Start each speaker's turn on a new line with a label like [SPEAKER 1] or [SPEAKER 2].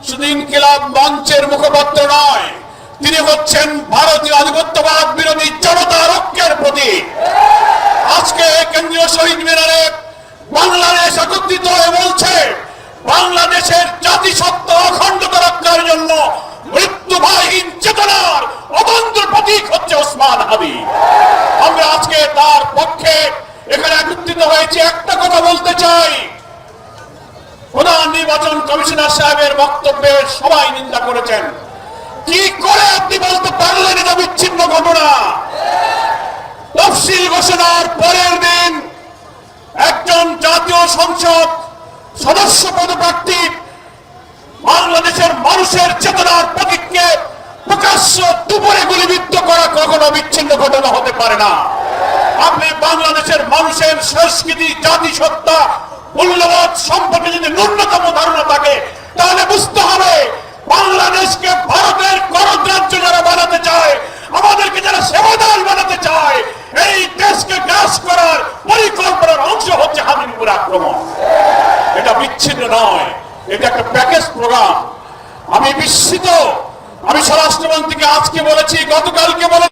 [SPEAKER 1] শুধু ইনকিলাব মঞ্চের মুখপাত্র নয়, তিনি হচ্ছেন ভারতীয় আধিপত্যবাদ বিরোধী জনতার ঐক্যের প্রতীক। আজকে কেন্দ্রীয় শহীদ মিনারে বাংলাদেশ একত্রিত হয়ে বলছে, বাংলাদেশের জাতিসত্তা অখণ্ডতা রক্ষার জন্য মৃত্যুবাহীন চেতনার অতন্ত্র প্রতীক হচ্ছে ওসমান হাদি। আমরা আজকে তার পক্ষে এখানে একত্রিত হয়েছি। একটা কথা বলতে চাই, প্রধান নির্বাচন কমিশনার সাহেবের বক্তব্যে সবাই নিন্দা করেছেন। কি করে আপনি বলতে পারলেন এটা বিচ্ছিন্ন ঘটনা? তফসিল ঘোষণার পরের দিন একজন জাতীয় সংসদ সদস্য পদপ্রার্থী বাংলাদেশের মানুষের চেতনার প্রতীককে প্রকাশ্য দুপুরে গুলিবিদ্ধ করা কখনো বিচ্ছিন্ন ঘটনা হতে পারে না। আপনি বাংলাদেশের মানুষের সংস্কৃতি, জাতিসত্তা, মূল্যবোধ সম্পর্কে যদি ন্যূনতম ধারণা থাকে, তাহলে বুঝতে হবে বাংলাদেশকে ভারতের কররাজ্য যারা বানাতে চায়, আমাদেরকে যারা সেবাদার বানাতে চায়, এই দেশকে গ্রাস করার পরিকল্পনার অংশ হচ্ছে হামিদপুর আক্রমণ। এটা বিচ্ছিন্ন নয়, এটা একটা প্যাকেজ প্রোগ্রাম। আমি বিস্মিত। আমি স্বরাষ্ট্রমন্ত্রীকে আজকে বলেছি, গতকালকে বলেছি।